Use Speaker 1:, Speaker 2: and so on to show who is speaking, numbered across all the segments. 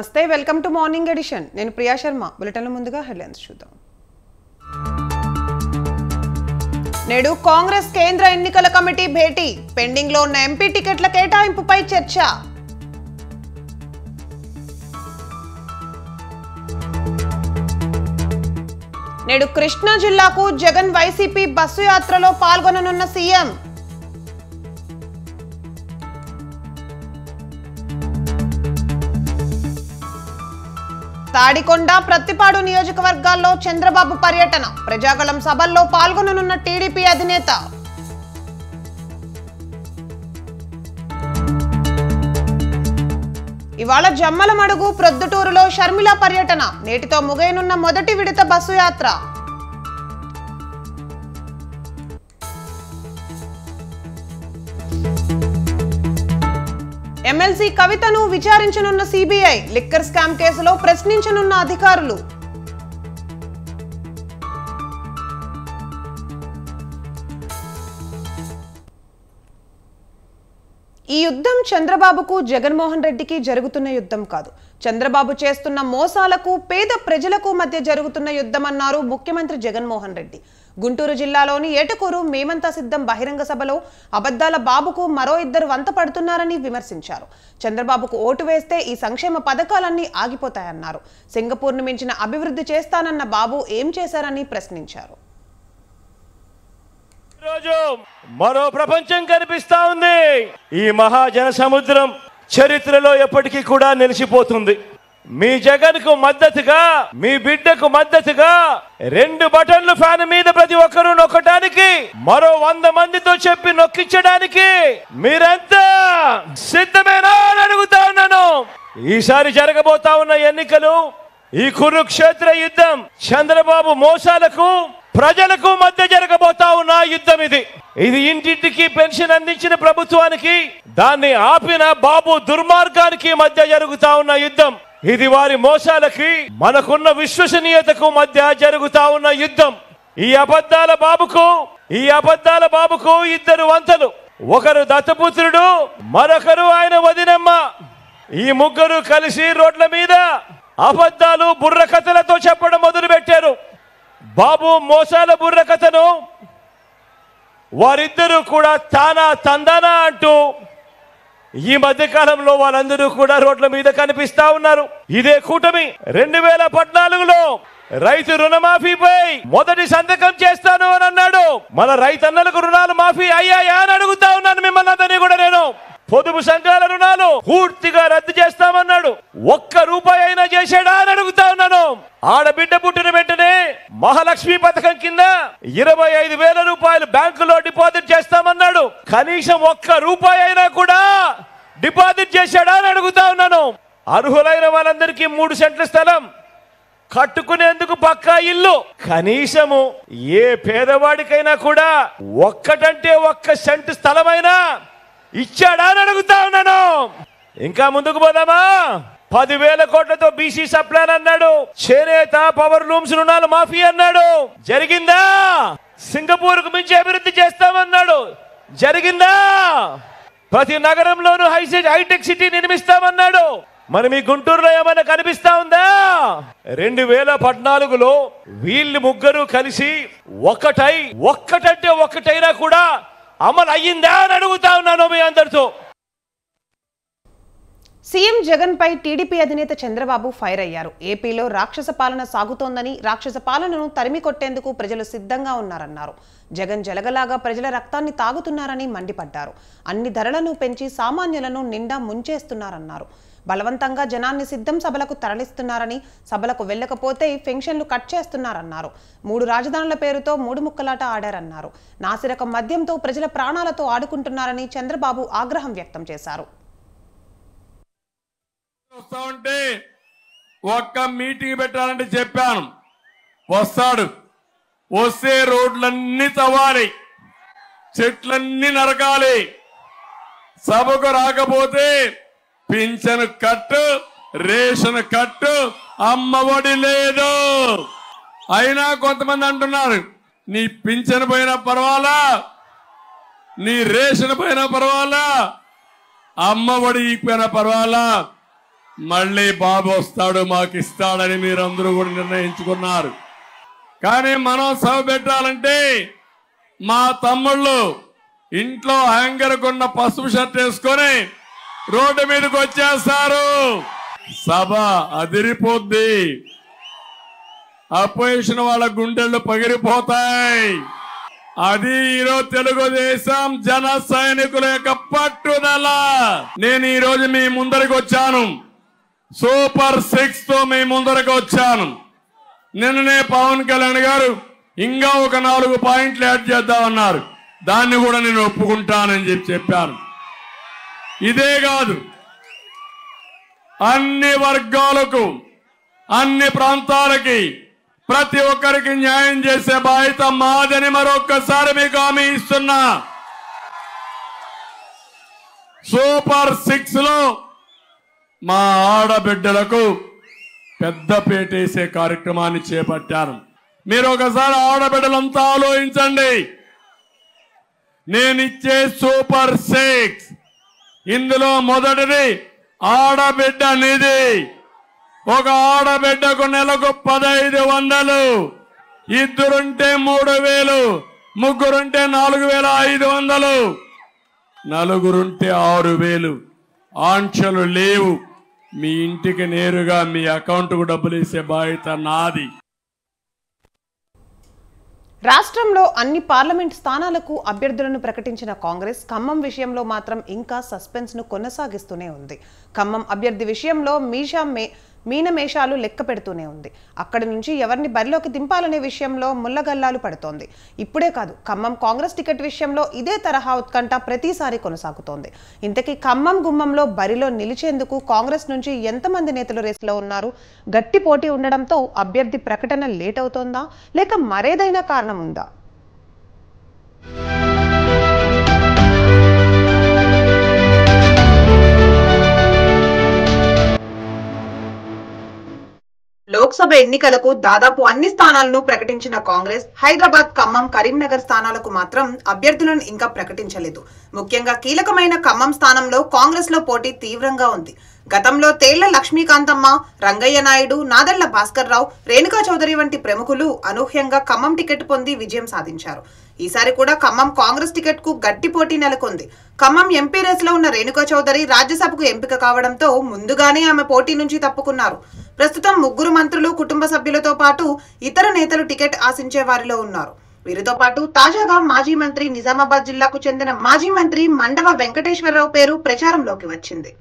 Speaker 1: నమస్తే welcome to morning edition నేను ప్రియా శర్మ బులెటిన్ల ముందుగా హెడ్లైన్స్ చూద్దాం నేడు కాంగ్రెస్ కేంద్ర ఎన్నికల కమిటీ భేటీ పెండింగ్ లో ఉన్న ఎంపీ టికెట్ల కేటాయింపుపై చర్చ నేడు కృష్ణా జిల్లాకు జగన్ వైసీపీ బస్సు యాత్రలో పాల్గొననున్న సీఎం తాడికొండ ప్రత్తిపాడు నియోజకవర్గాల్లో చంద్రబాబు పర్యటన ప్రజాగళం సభల్లో పాల్గొననున్న టీడీపీ అధినేత ఇవాళ జమ్మలమడుగు ప్రొద్దుటూరులో షర్మిల పర్యటన నేటితో ముగియనున్న మొదటి విడత బస్సు యాత్ర ఎమ్మెల్సీ కవితను విచారించనున్న సిబిఐ లిక్కర్ స్కామ్ కేసులో ప్రశ్నించనున్న అధికారులు ఈ యుద్ధం చంద్రబాబుకు జగన్మోహన్ రెడ్డికి జరుగుతున్న యుద్ధం కాదు చంద్రబాబు చేస్తున్న మోసాలకు పేద ప్రజలకు మధ్య జరుగుతున్న యుద్ధమన్నారు ముఖ్యమంత్రి జగన్మోహన్ రెడ్డి గుంటూరు జిల్లాలోని ఏటకూరు మేమంతా సిద్ధం బహిరంగ సభలో అబద్ధాల బాబుకు మరో ఇద్దరు వంత పడుతున్నారని విమర్శించారు చంద్రబాబుకు ఓటు వేస్తే ఈ సంక్షేమ పథకాలన్నీ ఆగిపోతాయన్నారు సింగపూర్ను మించిన అభివృద్ధి చేస్తానన్న బాబు ఏం చేశారని ప్రశ్నించారు
Speaker 2: రోజు మరో ప్రపంచం కనిపిస్తా ఉంది ఈ మహాజన సముద్రం చరిత్రలో ఎప్పటికీ కూడా నిలిచిపోతుంది మీ జగన్ కు మద్దతుగా మీ బిడ్డకు మద్దతుగా 2 బటన్లు ఫ్యాన్ మీద ప్రతి ఒక్కరూ నొక్కడానికి మరో 100 మందితో చెప్పి నొక్కించడానికి మీరంతా సిద్ధమేనా అని అడుగుతా ఉన్నాను ఈసారి జరగబోతా ఉన్న ఎన్నికలు ఈ కురుక్షేత్ర యుద్ధం చంద్రబాబు మోసాలకు ప్రజలకు మధ్య జరగబోతా ఉన్న యుద్ధం ఇది ఇంటింటికి పెన్షన్ అందించిన ప్రభుత్వానికి దాన్ని ఆపిన బాబు దుర్మార్గానికి మధ్య జరుగుతా ఉన్న యుద్ధం ఇది వారి మోసాలకి మనకున్న విశ్వసనీయతకు మధ్య జరుగుతా ఉన్న యుద్ధం ఈ అబద్ధాల బాబుకు ఇద్దరు వంతలు ఒకరు దత్తపుత్రుడు మరొకరు ఆయన వదినమ్మ ఈ ముగ్గురు కలిసి రోడ్ల మీద అబద్ధాలు బుర్ర కథలతో చెప్పడం మొదలు పెట్టారు బాబు మోసాల బుర్ర కథను వారిద్దరూ కూడా తానా తందానా అంటూ ఈ మధ్య కాలంలో వాళ్ళందరూ కూడా రోడ్ల మీద కనిపిస్తా ఉన్నారు ఇదే కూటమి 2014లో రైతు రుణమాఫీపై మొదటి సంతకం చేస్తాను అని అన్నాడు మన రైతన్నలకు రుణాలు మాఫీ అయ్యాయా అని అడుగుతా ఉన్నాను మిమ్మల్ని అందరినీ కూడా నేను పొదుపు సంఘాల రుణాలు పూర్తిగా రద్దు చేస్తామన్నాడు ₹1 అయినా చేశాడా అని అడుగుతా ఉన్నాను ఆడబిడ్డ పుట్టిన వెంటనే మహాలక్ష్మి పథకం కింద ₹25,000 బ్యాంకులో డిపాజిట్ చేస్తామన్నాడు కనీసం ₹1 అయినా కూడా డిపాజిట్ చేశాడా అని అడుగుతా ఉన్నాను అర్హులైన వాళ్ళందరికీ 3 సెంట్ల స్థలం కట్టుకునేందుకు పక్కా ఇల్లు కనీసము ఏ పేదవాడికైనా కూడా ఒక్కటంటే 1 సెంటు స్థలమైనా ఇచ్చాడా అని అడుగుతా ఉన్నాను ఇంకా ముందుకు పోదామా 10,000 కోట్లతో బీసీ సప్లాన్ అన్నాడు చేనేత పవర్ లూమ్స్ రుణాలు మాఫీ అన్నాడు జరిగిందా సింగపూర్ కు మించి అభివృద్ధి చేస్తామన్నాడు జరిగిందా ప్రతి నగరంలోనూ హైటెక్ సిటీ నిర్మిస్తామన్నాడు మరి మీ గుంటూరులో ఏమైనా కనిపిస్తా ఉందా 2014లో వీళ్ళు ముగ్గురు కలిసి ఒక్కటంటే ఒక్కటైనా కూడా అమలు అయ్యిందా అని అడుగుతా ఉన్నాను మీ అందరితో
Speaker 1: సీఎం జగన్ పై టీడీపీ అధినేత చంద్రబాబు ఫైర్ అయ్యారు ఏపీలో రాక్షస పాలన సాగుతోందని రాక్షస పాలనను తరిమి కొట్టేందుకు ప్రజలు సిద్ధంగా ఉన్నారన్నారు జగన్ జలగలాగా ప్రజల రక్తాన్ని తాగుతున్నారని మండిపడ్డారు అన్ని ధరలను పెంచి సామాన్యులను నిండా ముంచేస్తున్నారన్నారు బలవంతంగా జనాన్ని సిద్ధం సభలకు తరలిస్తున్నారని సభలకు వెళ్ళకపోతే పెన్షన్లు కట్ చేస్తున్నారన్నారు 3 రాజధానుల పేరుతో 3 ముక్కలాట ఆడారన్నారు నాసిరకం మద్యంతో ప్రజల ప్రాణాలతో ఆడుకుంటున్నారని చంద్రబాబు ఆగ్రహం వ్యక్తం చేశారు
Speaker 3: ఒక్క మీటింగ్ పెట్టాలంటే చెప్పాను వస్తాడు వస్తే రోడ్లన్నీ తవ్వాలి చెట్లన్నీ నరకాలి సభకు రాకపోతే పింఛను కట్టు రేషన్ కట్టు అమ్మఒడి లేదు అయినా కొంతమంది అంటున్నారు నీ పింఛను పోయినా పర్వాలా నీ రేషన్ పోయినా పర్వాలా అమ్మఒడి పోయినా పర్వాలా మళ్ళీ బాబు వస్తాడు మాకు ఇస్తాడని మీరందరూ కూడా నిర్ణయించుకున్నారు. కానీ మనం సభ పెట్టాలంటే మా తమ్ముళ్ళు ఇంట్లో హ్యాంగర్ కొన్న పసుపు షర్ట్ వేసుకొని రోడ్డు మీదకి వచ్చేస్తారు. సభ అదిరిపోద్ది. అపోజిషన్ వాళ్ళ గుండెళ్ళు పగిలిపోతాయి. అది ఈరోజు తెలుగుదేశం జన సైనికుల యొక్క పట్టుదల. నేను ఈరోజు మీ ముందరికి వచ్చాను, సూపర్ 6 తో మీ ముందరకు వచ్చాను. నిన్ననే పవన్ కళ్యాణ్ గారు ఇంకా ఒక 4 పాయింట్లు యాడ్ చేద్దామన్నారు. దాన్ని కూడా నేను ఒప్పుకుంటానని చెప్పాను. ఇదే కాదు, అన్ని వర్గాలకు అన్ని ప్రాంతాలకి ప్రతి ఒక్కరికి న్యాయం చేసే బాధ్యత మాదని మరొక్కసారి మీకు హామీ ఇస్తున్నా. సూపర్ 6 లో మా ఆడబిడ్డలకు పెద్దపీట వేసే కార్యక్రమాన్ని చేపట్టాను. మీరు ఒకసారి ఆడబిడ్డలంతా ఆలోచించండి. నేనిచ్చే సూపర్ 6 ఇందులో మొదటిది ఆడబిడ్డ నిధి. ఒక ఆడబిడ్డకు నెలకు 1500, ఇద్దరుంటే 3000, ముగ్గురుంటే 4500, నలుగురుంటే 6000. ఆంక్షలు లేవు. మీ ఇంటికి నేరుగా మీ అకౌంట్కు డబ్బులు వేసే బాధ్యత నాది.
Speaker 1: రాష్ట్రంలో అన్ని పార్లమెంట్ స్థానాలకు అభ్యర్థులను ప్రకటించిన కాంగ్రెస్ ఖమ్మం విషయంలో మాత్రం ఇంకా సస్పెన్స్ ను కొనసాగిస్తూనే ఉంది. ఖమ్మం అభ్యర్థి విషయంలో మీనమేషాలు లెక్క పెడుతూనే ఉంది. అక్కడి నుంచి ఎవరిని బరిలోకి దింపాలనే విషయంలో ముల్లగల్లాలు పడుతోంది. ఇప్పుడే కాదు, ఖమ్మం కాంగ్రెస్ టికెట్ విషయంలో ఇదే తరహా ఉత్కంఠ ప్రతిసారి కొనసాగుతోంది. ఇంతకీ ఖమ్మం గుమ్మంలో బరిలో నిలిచేందుకు కాంగ్రెస్ నుంచి ఎంతమంది నేతలు రేసులో ఉన్నారు? గట్టి పోటీ ఉండడంతో అభ్యర్థి ప్రకటన లేట్ అవుతోందా, లేక మరేదైనా కారణం ఉందా? లోక్సభ ఎన్నికలకు దాదాపు అన్ని స్థానాలను ప్రకటించిన కాంగ్రెస్ హైదరాబాద్, ఖమ్మం, కరీంనగర్ స్థానాలకు మాత్రం అభ్యర్థులను ఇంకా ప్రకటించలేదు. ముఖ్యంగా కీలకమైన ఖమ్మం స్థానంలో కాంగ్రెస్ లో పోటీ తీవ్రంగా ఉంది. గతంలో తేళ్ల లక్ష్మీకాంతమ్మ, రంగయ్య నాయుడు, నాదెళ్ల భాస్కర్ రావు, రేణుకా చౌదరి వంటి ప్రముఖులు అనూహ్యంగా ఖమ్మం టికెట్ పొంది విజయం సాధించారు. ఈసారి కూడా ఖమ్మం కాంగ్రెస్ టికెట్ కు గట్టి పోటీ నెలకొంది. ఖమ్మం ఎంపీ రేస్ లో ఉన్న రేణుకా చౌదరి రాజ్యసభకు ఎంపిక కావడంతో ముందుగానే ఆమె పోటీ నుంచి తప్పుకున్నారు. ప్రస్తుతం 3 మంత్రులు, కుటుంబ సభ్యులతో పాటు ఇతర నేతలు టికెట్ ఆశించే వారిలో ఉన్నారు. వీరితో పాటు తాజాగా మాజీ మంత్రి, నిజామాబాద్ జిల్లాకు చెందిన మాజీ మంత్రి మండవ వెంకటేశ్వరరావు పేరు ప్రచారంలోకి వచ్చింది.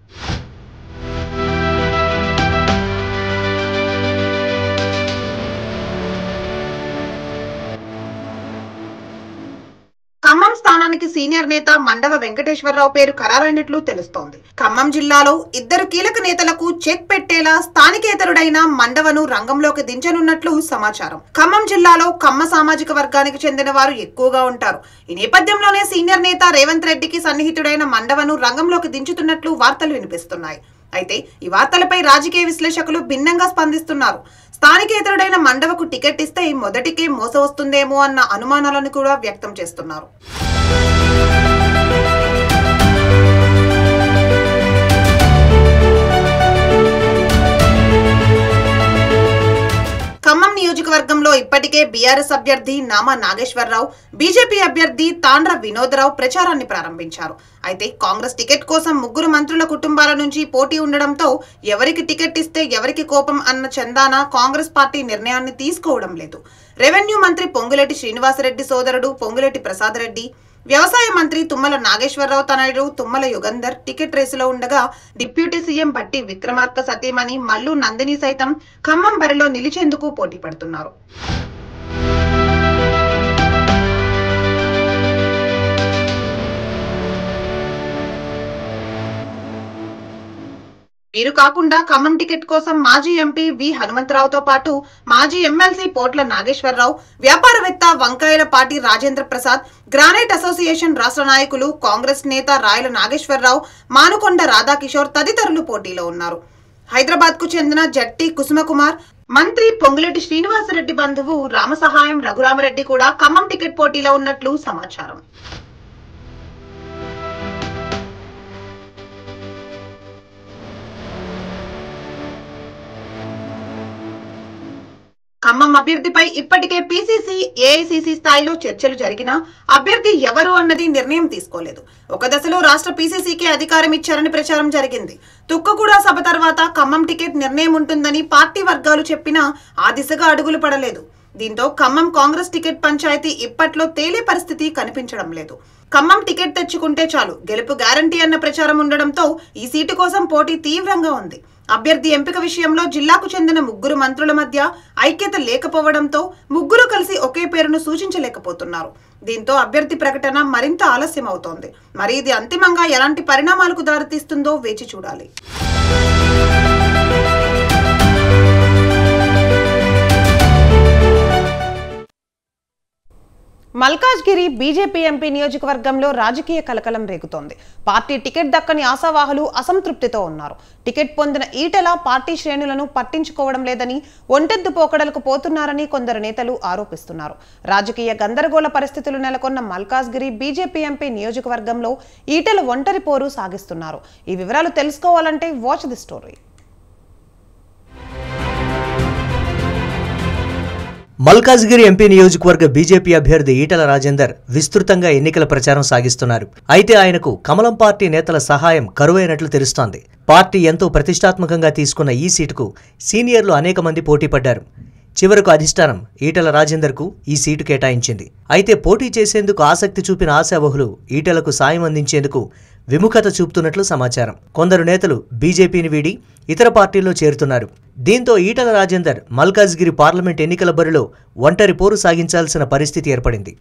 Speaker 1: ఖమ్మం స్థానానికి సీనియర్ నేత మండవ వెంకటేశ్వరరావు పేరు ఖరారైనట్లు తెలుస్తోంది. ఖమ్మం జిల్లాలో 2 కీలక నేతలకు చెక్ పెట్టేలా స్థానికేతరుడైన మండవను రంగంలోకి దించనున్నట్లు సమాచారం. ఖమ్మం జిల్లాలో కమ్మ సామాజిక వర్గానికి చెందిన వారు ఎక్కువగా ఉంటారు. ఈ నేపథ్యంలోనే సీనియర్ నేత రేవంత్ రెడ్డికి సన్నిహితుడైన మండవను రంగంలోకి దించుతున్నట్లు వార్తలు వినిపిస్తున్నాయి. అయితే ఈ వార్తలపై రాజకీయ విశ్లేషకులు భిన్నంగా స్పందిస్తున్నారు. స్థానికేతరుడైన మండవకు టికెట్ ఇస్తే మొదటికే మోస వస్తుందేమో అన్న అనుమానాలను కూడా వ్యక్తం చేస్తున్నారు. ఖమ్మం నియోజకవర్గంలో ఇప్పటికే బీఆర్ఎస్ అభ్యర్థి నామా నాగేశ్వరరావు, బీజేపీ అభ్యర్థి తాండ్ర వినోదరావు ప్రచారాన్ని ప్రారంభించారు. అయితే కాంగ్రెస్ టికెట్ కోసం 3 మంత్రుల కుటుంబాల నుంచి పోటీ ఉండడంతో ఎవరికి టికెట్ ఇస్తే ఎవరికి కోపం అన్న చందాన కాంగ్రెస్ పార్టీ నిర్ణయాన్ని తీసుకోవడం లేదు. రెవెన్యూ మంత్రి పొంగులేటి శ్రీనివాసరెడ్డి సోదరుడు పొంగులేటి ప్రసాద్ రెడ్డి, వ్యవసాయ మంత్రి తుమ్మల నాగేశ్వరరావు తనయుడు తుమ్మల యుగంధర్ టికెట్ రేసులో ఉండగా డిప్యూటీ సీఎం బట్టి విక్రమార్క సతీమణి మల్లు నందిని సైతం ఖమ్మం బరిలో నిలిచేందుకు పోటీ పడుతున్నారు. వీరు కాకుండా ఖమ్మం టికెట్ కోసం మాజీ ఎంపీ వి హనుమంతరావుతో పాటు మాజీ ఎమ్మెల్సీ పోట్ల నాగేశ్వరరావు, వ్యాపారవేత్త వంకాయలపాటి రాజేంద్ర ప్రసాద్, గ్రానైట్ అసోసియేషన్ రాష్ట్ర నాయకులు, కాంగ్రెస్ నేత రాయల నాగేశ్వరరావు, మానుకొండ రాధాకిషోర్ తదితరులు పోటీలో ఉన్నారు. హైదరాబాద్ కు చెందిన జట్టి కుసుమకుమార్, మంత్రి పొంగులేటి శ్రీనివాసరెడ్డి బంధువు రామసహాయం రఘురామరెడ్డి కూడా ఖమ్మం టికెట్ పోటీలో ఉన్నట్లు సమాచారం.
Speaker 4: ఖమ్మం అభ్యర్థిపై ఇప్పటికే పీసీసీ, ఏఐసీసీ స్థాయిలో చర్చలు జరిగినా అభ్యర్థి ఎవరు అన్నది నిర్ణయం తీసుకోలేదు. ఒక దశలో రాష్ట్ర పీసీసీకి అధికారం ఇచ్చారని ప్రచారం జరిగింది. తుక్కగూడ సభ తర్వాత ఖమ్మం టికెట్ నిర్ణయం ఉంటుందని పార్టీ వర్గాలు చెప్పినా ఆ దిశగా అడుగులు పడలేదు. దీంతో ఖమ్మం కాంగ్రెస్ టికెట్ పంచాయతీ ఇప్పట్లో తేలే పరిస్థితి కనిపించడం లేదు. ఖమ్మం టికెట్ తెచ్చుకుంటే చాలు గెలుపు గ్యారంటీ అన్న ప్రచారం ఉండడంతో ఈ సీటు కోసం పోటీ తీవ్రంగా ఉంది. అభ్యర్థి ఎంపిక విషయంలో జిల్లాకు చెందిన 3 మంత్రుల మధ్య ఐక్యత లేకపోవడంతో ముగ్గురు కలిసి ఒకే పేరును సూచించలేకపోతున్నారు. దీంతో అభ్యర్థి ప్రకటన మరింత ఆలస్యం అవుతోంది. మరి ఇది అంతిమంగా ఎలాంటి పరిణామాలకు దారితీస్తుందో వేచి చూడాలి.
Speaker 1: మల్కాజ్గిరి బీజేపీ ఎంపీ నియోజకవర్గంలో రాజకీయ కలకలం రేగుతోంది. పార్టీ టికెట్ దక్కని ఆశావాహులు అసంతృప్తితో ఉన్నారు. టికెట్ పొందిన ఈటెల పార్టీ శ్రేణులను పట్టించుకోవడం లేదని, ఒంటెద్దు పోకడలకు పోతున్నారని కొందరు నేతలు ఆరోపిస్తున్నారు. రాజకీయ గందరగోళ పరిస్థితులు నెలకొన్న మల్కాజ్గిరి బీజేపీ ఎంపీ నియోజకవర్గంలో ఈటెల ఒంటరి పోరు సాగిస్తున్నారు. ఈ వివరాలు తెలుసుకోవాలంటే watch the story.
Speaker 5: Malkajgiri MP నియోజకవర్గ బీజేపీ అభ్యర్థి ఈటెల రాజేందర్ విస్తృతంగా ఎన్నికల ప్రచారం సాగిస్తున్నారు. అయితే ఆయనకు కమలం పార్టీ నేతల సహాయం కరువైనట్లు తెలుస్తోంది. పార్టీ ఎంతో ప్రతిష్టాత్మకంగా తీసుకున్న ఈ సీటుకు సీనియర్లు అనేక మంది పోటీ పడ్డారు. చివరకు అధిష్టానం ఈటెల రాజేందర్కు ఈ సీటు కేటాయించింది. అయితే పోటీ చేసేందుకు ఆసక్తి చూపిన ఆశావహులు ఈటెలకు సాయం అందించేందుకు విముఖత చూపుతున్నట్లు సమాచారం. కొందరు నేతలు బీజేపీని వీడి ఇతర పార్టీల్లో చేరుతున్నారు. దీంతో ఈటెల రాజేందర్ మల్కాజ్గిరి పార్లమెంట్ ఎన్నికల బరిలో ఒంటరి పోరు సాగించాల్సిన పరిస్థితి ఏర్పడింది.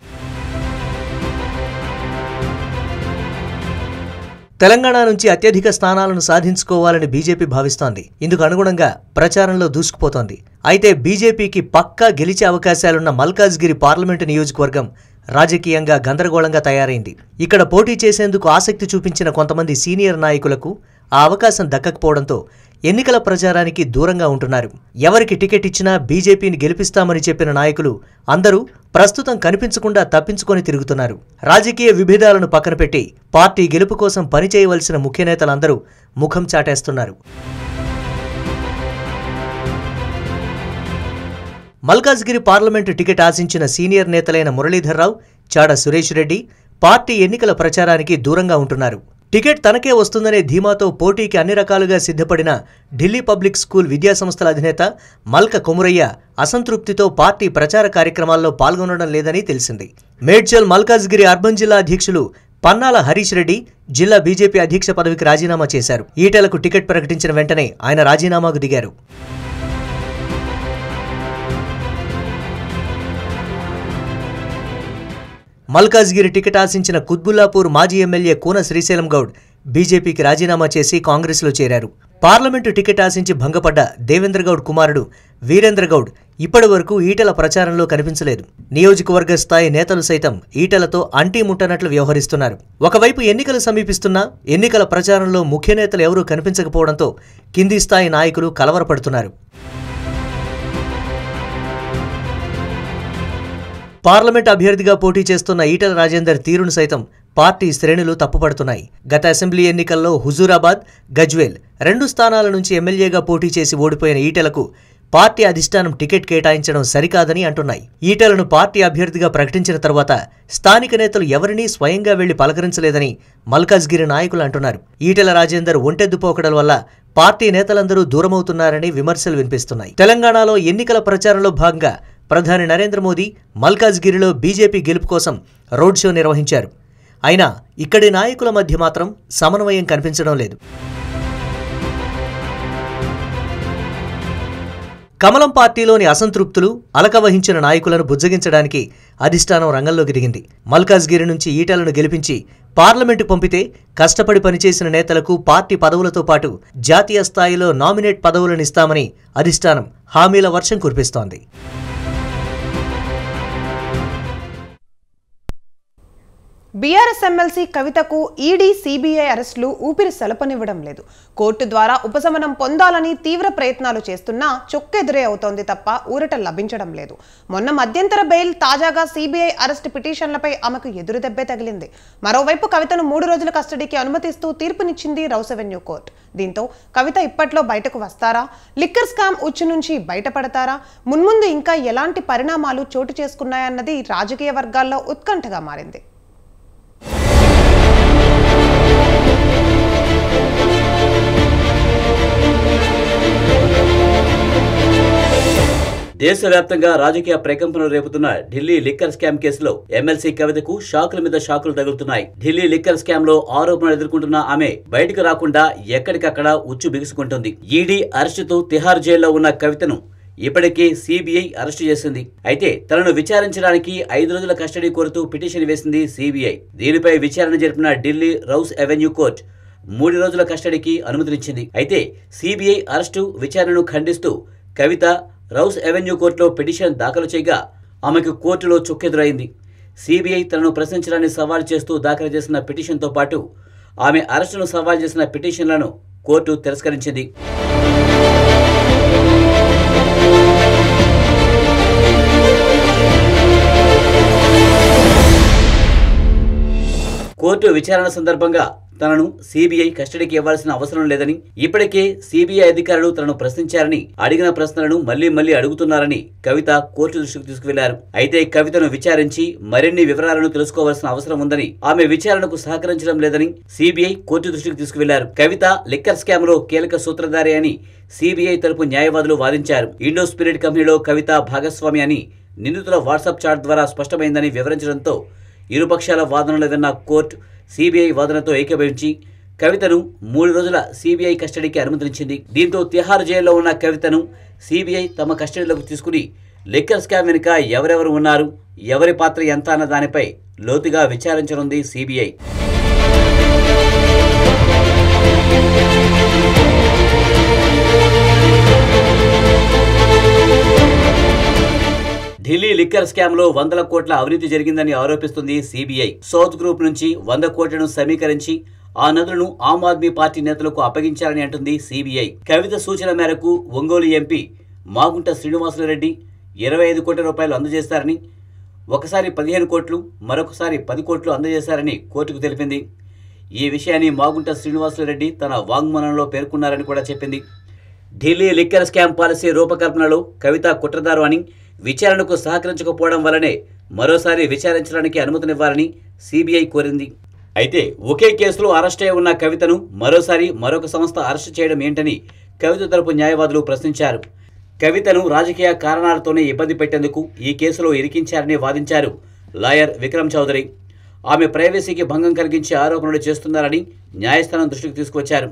Speaker 5: తెలంగాణ నుంచి అత్యధిక స్థానాలను సాధించుకోవాలని బీజేపీ భావిస్తోంది. ఇందుకు అనుగుణంగా ప్రచారంలో దూసుకుపోతోంది. అయితే బీజేపీకి పక్కా గెలిచే అవకాశాలున్న మల్కాజ్గిరి పార్లమెంటు నియోజకవర్గం రాజకీయంగా గందరగోళంగా తయారైంది. ఇక్కడ పోటీ చేసేందుకు ఆసక్తి చూపించిన కొంతమంది సీనియర్ నాయకులకు ఆ అవకాశం దక్కకపోవడంతో ఎన్నికల ప్రచారానికి దూరంగా ఉంటున్నారు. ఎవరికి టికెట్ ఇచ్చినా బీజేపీని గెలిపిస్తామని చెప్పిన నాయకులు అందరూ ప్రస్తుతం కనిపించకుండా తప్పించుకొని తిరుగుతున్నారు. రాజకీయ విభేదాలను పక్కన పెట్టి పార్టీ గెలుపు కోసం పనిచేయవలసిన ముఖ్య నేతలందరూ ముఖం చాటేస్తున్నారు. మల్కాజ్గిరి పార్లమెంటు టికెట్ ఆశించిన సీనియర్ నేతలైన మురళీధర్రావు, చాడ సురేష్ రెడ్డి పార్టీ ఎన్నికల ప్రచారానికి దూరంగా ఉంటున్నారు. టికెట్ తనకే వస్తుందనే ధీమాతో పోటీకి అన్ని రకాలుగా సిద్ధపడిన ఢిల్లీ పబ్లిక్ స్కూల్ విద్యాసంస్థల అధినేత మల్క కొమురయ్య అసంతృప్తితో పార్టీ ప్రచార కార్యక్రమాల్లో పాల్గొనడం లేదని తెలిసింది. మేడ్చల్ మల్కాజ్గిరి అర్బన్ జిల్లా అధ్యక్షులు పన్నాల హరీష్ రెడ్డి జిల్లా బీజేపీ అధ్యక్ష పదవికి రాజీనామా చేశారు. ఈటెలకు టికెట్ ప్రకటించిన వెంటనే ఆయన రాజీనామాకు దిగారు. మల్కాజ్గిరి టికెట్ ఆశించిన కుత్బుల్లాపూర్ మాజీ ఎమ్మెల్యే కూన శ్రీశైలం గౌడ్ బీజేపీకి రాజీనామా చేసి కాంగ్రెస్లో చేరారు. పార్లమెంటు టికెట్ ఆశించి భంగపడ్డ దేవేంద్ర గౌడ్ కుమారుడు వీరేంద్ర గౌడ్ ఇప్పటి వరకు ఈటెల ప్రచారంలో కనిపించలేదు. నియోజకవర్గ స్థాయి నేతలు సైతం ఈటెలతో అంటీ ముట్టనట్లు వ్యవహరిస్తున్నారు. ఒకవైపు ఎన్నికలు సమీపిస్తున్నా ఎన్నికల ప్రచారంలో ముఖ్య నేతలు ఎవరూ కనిపించకపోవడంతో కింది స్థాయి నాయకులు కలవరపడుతున్నారు. పార్లమెంట్ అభ్యర్థిగా పోటీ చేస్తున్న ఈటెల రాజేందర్ తీరును సైతం పార్టీ శ్రేణులు తప్పుపడుతున్నాయి. గత అసెంబ్లీ ఎన్నికల్లో హుజూరాబాద్, గజ్వేల్ 2 స్థానాల నుంచి ఎమ్మెల్యేగా పోటీ చేసి ఓడిపోయిన ఈటెలకు పార్టీ అధిష్టానం టికెట్ కేటాయించడం సరికాదని అంటున్నాయి. ఈటెలను పార్టీ అభ్యర్థిగా ప్రకటించిన తర్వాత స్థానిక నేతలు ఎవరినీ స్వయంగా వెళ్లి పలకరించలేదని మల్కాజ్గిరి నాయకులు అంటున్నారు. ఈటెల రాజేందర్ ఒంటెద్దుపోకడల వల్ల పార్టీ నేతలందరూ దూరమవుతున్నారని విమర్శలు వినిపిస్తున్నాయి. తెలంగాణలో ఎన్నికల ప్రచారంలో భాగంగా ప్రధాని నరేంద్ర మోదీ మల్కాజ్గిరిలో బీజేపీ గెలుపు కోసం రోడ్ షో నిర్వహించారు. అయినా ఇక్కడి నాయకుల మధ్య మాత్రం సమన్వయం కనిపించడం లేదు. కమలం పార్టీలోని అసంతృప్తులు అలకవహించిన నాయకులను బుజ్జగించడానికి అధిష్టానం రంగంలోకి దిగింది. మల్కాజ్గిరి నుంచి ఈటెలను గెలిపించి పార్లమెంటు పంపితే కష్టపడి పనిచేసిన నేతలకు పార్టీ పదవులతో పాటు జాతీయ స్థాయిలో నామినేట్ పదవులనిస్తామని అధిష్టానం హామీల వర్షం కురిపిస్తోంది.
Speaker 1: బీఆర్ఎస్ ఎమ్మెల్సీ కవితకు ఈడీ సిబిఐ అరెస్టులు ఊపిరి సలపనివ్వడం లేదు. కోర్టు ద్వారా ఉపశమనం పొందాలని తీవ్ర ప్రయత్నాలు చేస్తున్నా చొక్కెదురే అవుతోంది తప్ప ఊరట లభించడం లేదు. మొన్న మధ్యంతర బెయిల్, తాజాగా సిబిఐ అరెస్టు పిటిషన్లపై ఆమెకు ఎదురుదెబ్బే తగిలింది. మరోవైపు కవితను 3 రోజుల కస్టడీకి అనుమతిస్తూ తీర్పునిచ్చింది రౌస్ అవెన్యూ కోర్టు. దీంతో కవిత ఇప్పట్లో బయటకు వస్తారా? లిక్కర్ స్కామ్ ఉచ్చు నుంచి బయటపడతారా? మున్ముందు ఇంకా ఎలాంటి పరిణామాలు చోటు చేసుకున్నాయన్నది రాజకీయ వర్గాల్లో ఉత్కంఠగా మారింది.
Speaker 6: దేశవ్యాప్తంగా రాజకీయ ప్రకంపనలు రేపుతున్న ఢిల్లీ లిక్కర్ స్కామ్ కేసులో ఎమ్మెల్సీ కవితకు షాకుల మీద షాకులు తగులుతున్నాయి. ఢిల్లీ లిక్కర్ స్కామ్ లో ఆరోపణలు ఎదుర్కొంటున్న ఆమె బయటకు రాకుండా ఎక్కడికక్కడ ఉచ్చు బిగుసుకుంటుంది. ఈడీ అరెస్టుతో తిహార్ జైల్లో ఉన్న కవితను ఇప్పటికే సిబిఐ అరెస్టు చేసింది. అయితే తనను విచారించడానికి 5 రోజుల కస్టడీ కోరుతూ పిటిషన్ వేసింది సిబిఐ. దీనిపై విచారణ జరిపిన ఢిల్లీ రౌస్ అవెన్యూ కోర్టు 3 రోజుల కస్టడీకి అనుమతినిచ్చింది. అయితే సిబిఐ అరెస్టు విచారణను ఖండిస్తూ కవిత రౌస్ అవెన్యూ కోర్టులో పిటిషన్ దాఖలు చేయగా ఆమెకు కోర్టులో చుక్కెదురైంది. సిబిఐ తనను ప్రశ్నించడాన్ని సవాల్ చేస్తూ దాఖలు చేసిన పిటిషన్తో పాటు ఆమె అరెస్టును సవాల్ చేసిన పిటిషన్లను కోర్టు తిరస్కరించింది. కోర్టు విచారణ సందర్భంగా తనను సిబిఐ కస్టడీకి ఇవ్వాల్సిన అవసరం లేదని, ఇప్పటికే సిబిఐ అధికారులు తనను ప్రశ్నించారని, అడిగిన ప్రశ్నలను మళ్లీ అడుగుతున్నారని కవిత కోర్టు దృష్టికి తీసుకువెళ్లారు. అయితే కవితను విచారించి మరిన్ని వివరాలను తెలుసుకోవాల్సిన అవసరం ఉందని, ఆమె విచారణకు సహకరించడం లేదని సిబిఐ కోర్టు దృష్టికి తీసుకువెళ్లారు. కవిత లిక్కర్ స్కామ్ లో కీలక సూత్రధారి అని సిబిఐ తరపు న్యాయవాదులు వాదించారు. ఇండో స్పిరిట్ కంపెనీలో కవిత భాగస్వామి అని నిందితుల వాట్సాప్ చాట్ ద్వారా స్పష్టమైందని వివరించడంతో ఇరుపక్షాల వాదనలు విన్న కోర్టు సిబిఐ వాదనతో ఏకీభవించి కవితను 3 రోజుల సిబిఐ కస్టడీకి అనుమతించింది. దీంతో తిహార్ జైల్లో ఉన్న కవితను సిబిఐ తమ కస్టడీలోకి తీసుకుని లిక్కర్ స్కామ్ వెనుక ఎవరెవరు ఉన్నారు, ఎవరి పాత్ర ఎంత అన్న దానిపై లోతుగా విచారించనుంది సిబిఐ. ఢిల్లీ లిక్కర్ స్కామ్ లో 100 కోట్ల అవినీతి జరిగిందని ఆరోపిస్తుంది సిబిఐ. సౌత్ గ్రూప్ నుంచి 100 కోట్లను సమీకరించి ఆ నిధులను ఆమ్ ఆద్మీ పార్టీ నేతలకు అప్పగించారని అంటుంది సిబిఐ. కవిత సూచన మేరకు ఒంగోలు ఎంపీ మాగుంట శ్రీనివాసులరెడ్డి 25 కోట్ల రూపాయలు అందజేశారని, ఒకసారి 15 కోట్లు, మరొకసారి 10 కోట్లు అందజేశారని కోర్టుకు తెలిపింది. ఈ విషయాన్ని మాగుంట శ్రీనివాసులరెడ్డి తన వాంగ్మూలంలో పేర్కొన్నారని కూడా చెప్పింది. ఢిల్లీ లిక్కర్ స్కామ్ పాలసీ రూపకల్పనలో కవిత కుట్రదారు అని, విచారణకు సహకరించకపోవడం వల్లనే మరోసారి విచారించడానికి అనుమతినివ్వాలని సిబిఐ కోరింది. అయితే ఒకే కేసులో అరెస్ట్ అయి ఉన్న కవితను మరోసారి మరొక సంస్థ అరెస్టు చేయడం ఏంటని కవిత తరపు న్యాయవాదులు ప్రశ్నించారు. కవితను రాజకీయ కారణాలతోనే ఇబ్బంది పెట్టేందుకు ఈ కేసులో ఇరికించారని వాదించారు లాయర్ విక్రమ్ చౌదరి. ఆమె ప్రైవసీకి భంగం కలిగించే ఆరోపణలు చేస్తున్నారని న్యాయస్థానం దృష్టికి తీసుకొచ్చారు.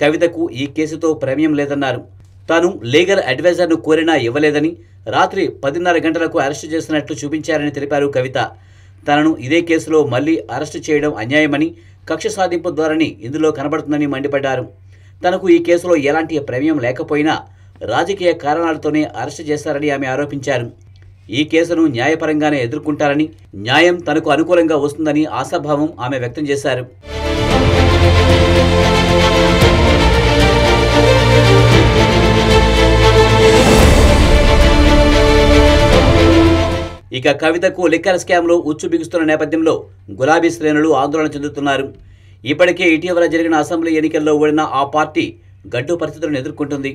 Speaker 6: కవితకు ఈ కేసుతో ప్రమేయం లేదన్నారు. తాను లీగల్ అడ్వైజర్ను కోరినా ఇవ్వలేదని, రాత్రి 10:30 గంటలకు అరెస్టు చేసినట్లు చూపించారని తెలిపారు కవిత. తనను ఇదే కేసులో మళ్లీ అరెస్టు చేయడం అన్యాయమని, కక్ష సాధింపు ధోరణి ఇందులో కనబడుతుందని మండిపడ్డారు. తనకు ఈ కేసులో ఎలాంటి ప్రమేయం లేకపోయినా రాజకీయ కారణాలతోనే అరెస్టు చేశారని ఆమె ఆరోపించారు. ఈ కేసును న్యాయపరంగానే ఎదుర్కొంటారని, న్యాయం తనకు అనుకూలంగా వస్తుందని ఆశాభావం ఆమె వ్యక్తం చేశారు. ఇక కవితకు లిక్కర్ స్కామ్లో ఉచ్చు బిగుస్తున్న నేపథ్యంలో గులాబీ శ్రేణులు ఆందోళన చెందుతున్నారు. ఇప్పటికే ఇటీవల జరిగిన అసెంబ్లీ ఎన్నికల్లో ఓడిన ఆ పార్టీ గడ్డు పరిస్థితులను ఎదుర్కొంటుంది.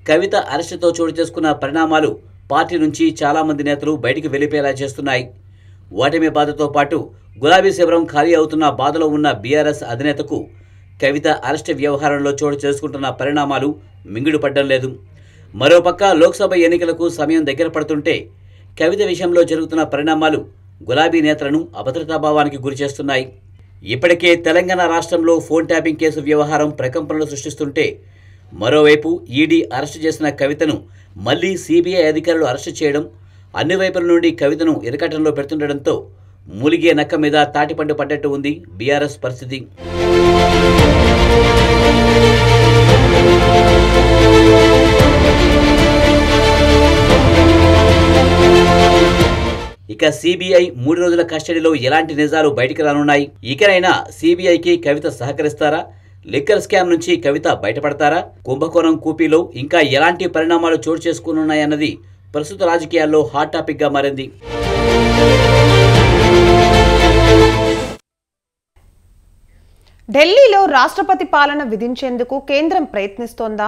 Speaker 6: కవిత అరెస్టుతో చోటు చేసుకున్న పరిణామాలు పార్టీ నుంచి చాలామంది నేతలు బయటికి వెళ్లిపోయేలా చేస్తున్నాయి. ఓటమి బాధతో పాటు గులాబీ శిబిరం ఖాళీ అవుతున్న బాధలో ఉన్న బీఆర్ఎస్ అధినేతకు కవిత అరెస్టు వ్యవహారంలో చోటు చేసుకుంటున్న పరిణామాలు మింగుడు పడ్డం లేదు. మరోపక్క లోక్సభ ఎన్నికలకు సమయం దగ్గర పడుతుంటే కవిత విషయంలో జరుగుతున్న పరిణామాలు గులాబీ నేతలను అభద్రతాభావానికి గురిచేస్తున్నాయి. ఇప్పటికే తెలంగాణ రాష్ట్రంలో ఫోన్ ట్యాపింగ్ కేసు వ్యవహారం ప్రకంపనలు సృష్టిస్తుంటే, మరోవైపు ఈడీ అరెస్టు చేసిన కవితను మళ్లీ సిబిఐ అధికారులు అరెస్టు చేయడం, అన్ని వైపుల నుండి కవితను ఇరకటంలో పెడుతుండటంతో మూలిగే నక్క మీద తాటిపండు పడ్డట్టు ఉంది బీఆర్ఎస్ పరిస్థితి. ఇక సిబిఐ 3 రోజుల కస్టడీలో ఎలాంటి నిజాలు బయటికి రానున్నాయి? ఇకనైనా సిబిఐకి కవిత సహకరిస్తారా? లిక్కర్ స్కామ్ నుంచి కవిత బయటపడతారా? కుంభకోణం కూపీలో ఇంకా ఎలాంటి పరిణామాలు చోటు చేసుకున్నాయన్నది ప్రస్తుత రాజకీయాల్లో హాట్ టాపిక్ గా మారింది.
Speaker 1: ఢిల్లీలో రాష్ట్రపతి పాలన విధించేందుకు కేంద్రం ప్రయత్నిస్తోందా?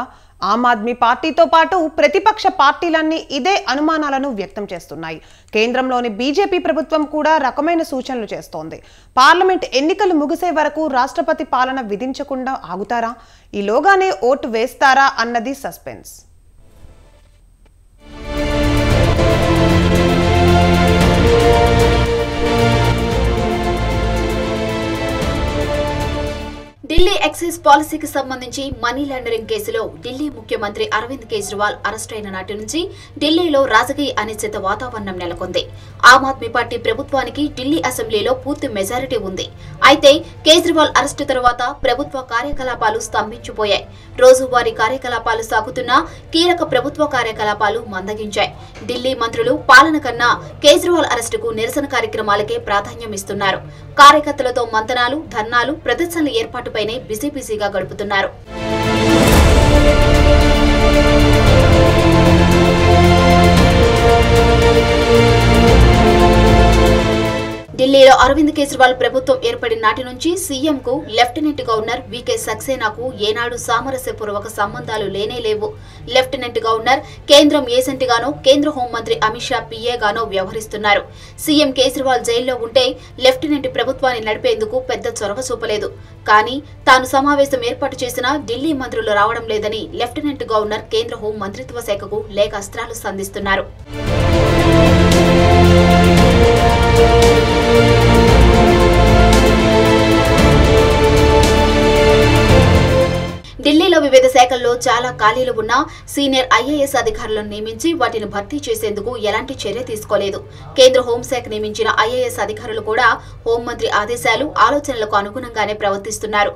Speaker 1: ఆమ్ ఆద్మీ పార్టీతో పాటు ప్రతిపక్ష పార్టీలన్నీ ఇదే అనుమానాలను వ్యక్తం చేస్తున్నాయి. కేంద్రంలోని బీజేపీ ప్రభుత్వం కూడా రకమైన సూచనలు చేస్తోంది. పార్లమెంట్ ఎన్నికలు ముగిసే వరకు రాష్ట్రపతి పాలన విధించకుండా ఆగుతారా? ఈలోగానే ఓటు వేస్తారా అన్నది సస్పెన్స్.
Speaker 7: ఢిల్లీ ఎక్సైజ్ పాలసీకి సంబంధించి మనీ లాండరింగ్ కేసులో ఢిల్లీ ముఖ్యమంత్రి అరవింద్ కేజ్రీవాల్ అరెస్ట్ అయిన నాటి నుంచి ఢిల్లీలో రాజకీయ అనిశ్చిత వాతావరణం నెలకొంది. ఆమ్ ఆద్మీ పార్టీ ప్రభుత్వానికి ఢిల్లీ అసెంబ్లీలో పూర్తి మెజారిటీ ఉంది. అయితే కేజ్రీవాల్ అరెస్టు తర్వాత ప్రభుత్వ కార్యకలాపాలు స్తంభించిపోయాయి. రోజువారీ కార్యకలాపాలు సాగుతున్నా కీలక ప్రభుత్వ కార్యకలాపాలు మందగించాయి. ఢిల్లీ మంత్రులు పాలన కన్నా కేజ్రీవాల్ అరెస్టుకు నిరసన కార్యక్రమాలకే ప్రాధాన్యం ఇస్తున్నారు. కార్యకర్తలతో మంతనాలు, ధర్నాలు, ప్రదర్శనల ఏర్పాటుపైనే బిజీగా గడుపుతున్నారు. ఢిల్లీలో అరవింద్ కేజ్రీవాల్ ప్రభుత్వం ఏర్పడిన నాటి నుంచి సీఎంకు లెఫ్టినెంట్ గవర్నర్ వీకే సక్సేనాకు ఏనాడు సామరస్యపూర్వక సంబంధాలు లేనేలేవు. లెఫ్టినెంట్ గవర్నర్ కేంద్రం ఏజెంట్గానో, కేంద్ర హోంమంత్రి అమిత్ షా పీఏగానో వ్యవహరిస్తున్నారు. సీఎం కేజ్రీవాల్ జైల్లో ఉంటే లెఫ్టినెంట్ ప్రభుత్వాన్ని నడిపేందుకు పెద్ద చొరవ చూపలేదు. కానీ తాను సమావేశం ఏర్పాటు చేసినా ఢిల్లీ మంత్రులు రావడం లేదని లెఫ్టినెంట్ గవర్నర్ కేంద్ర హోం మంత్రిత్వ శాఖకు లేఖ అస్త్రాలు సంధిస్తున్నారు. ఢిల్లీలో వివిధ శాఖల్లో చాలా ఖాళీలు ఉన్నా సీనియర్ ఐఏఎస్ అధికారులను నియమించి వాటిని భర్తీ చేసేందుకు ఎలాంటి చర్య తీసుకోలేదు. కేంద్ర హోంశాఖ నియమించిన ఐఏఎస్ అధికారులు కూడా హోంమంత్రి ఆదేశాలు, ఆలోచనలకు అనుగుణంగానే ప్రవర్తిస్తున్నారు.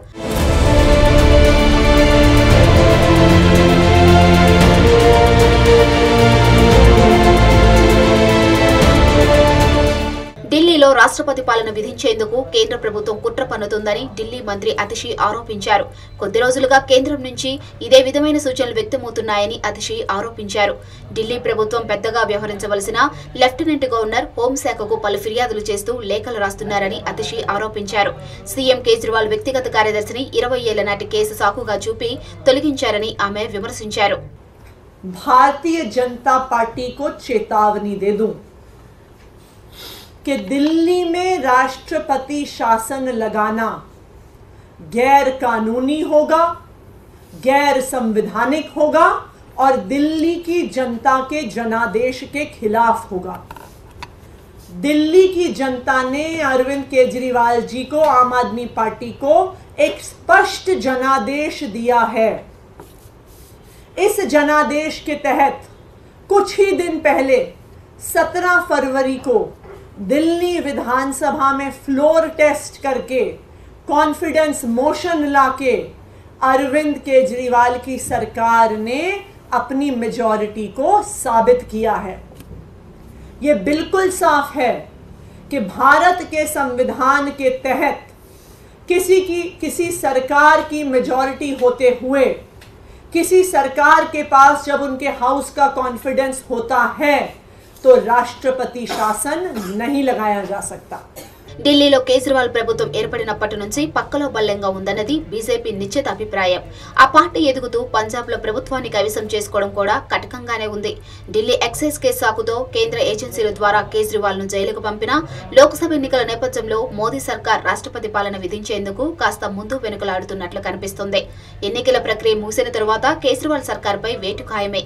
Speaker 7: ఢిల్లీలో రాష్ట్రపతి పాలన విధించేందుకు కేంద్ర ప్రభుత్వం కుట్ర పన్నుతుందని ఢిల్లీ మంత్రి అతిషి ఆరోపించారు. కొద్ది రోజులుగా కేంద్రం నుంచి ఇదే విధమైన సూచనలు వ్యక్తమవుతున్నాయని అతిషి ఆరోపించారు. ఢిల్లీ ప్రభుత్వం పెద్దగా వ్యవహరించవలసిన లెఫ్టినెంట్ గవర్నర్ హోంశాఖకు పలు ఫిర్యాదులు చేస్తూ లేఖలు రాస్తున్నారని అతిషి ఆరోపించారు. సీఎం కేజ్రీవాల్ వ్యక్తిగత కార్యదర్శిని 20 ఏళ్ల నాటి కేసు సాకుగా చూపి తొలగించారని ఆమె విమర్శించారు.
Speaker 8: भारतीय जनता पार्टी को चेतावनी दे दूं कि दिल्ली में राष्ट्रपति शासन लगाना गैर कानूनी होगा, गैर संवैधानिक होगा और दिल्ली की जनता के जनादेश के खिलाफ होगा। दिल्ली की जनता ने अरविंद केजरीवाल जी को, आम आदमी पार्टी को एक स्पष्ट जनादेश दिया है। इस जनादेश के तहत कुछ ही दिन पहले 17 फरवरी को दिल्ली विधानसभा में फ्लोर टेस्ट करके कॉन्फिडेंस मोशन लाके अरविंद केजरीवाल की सरकार ने अपनी मेजॉरिटी को साबित किया है। ये बिल्कुल साफ है कि भारत के संविधान के तहत किसी सरकार की मेजॉरिटी होते हुए किसी सरकार के पास जब उनके हाउस का कॉन्फिडेंस होता है तो राष्ट्रपति शासन नहीं लगाया जा सकता।
Speaker 7: ఢిల్లీలో కేజ్రీవాల్ ప్రభుత్వం ఏర్పడినప్పటి నుంచి పక్కలో బల్లంగా ఉందన్నది బీజేపీ నిశ్చిత అభిప్రాయం. ఆ పార్టీ ఎదుగుతూ పంజాబ్లో ప్రభుత్వాన్ని కైవసం చేసుకోవడం కూడా కటకంగానే ఉంది. ఢిల్లీ ఎక్సైజ్ కేసు సాకుతో కేంద్ర ఏజెన్సీల ద్వారా కేజ్రీవాల్ ను జైలుకు పంపినా లోక్సభ ఎన్నికల నేపథ్యంలో మోదీ సర్కార్ రాష్ట్రపతి పాలన విధించేందుకు కాస్త ముందు వెనుకలాడుతున్నట్లు కనిపిస్తుంది. ఎన్నికల ప్రక్రియ ముగిసిన తరువాత కేజ్రీవాల్ సర్కార్పై వేటు ఖాయమే.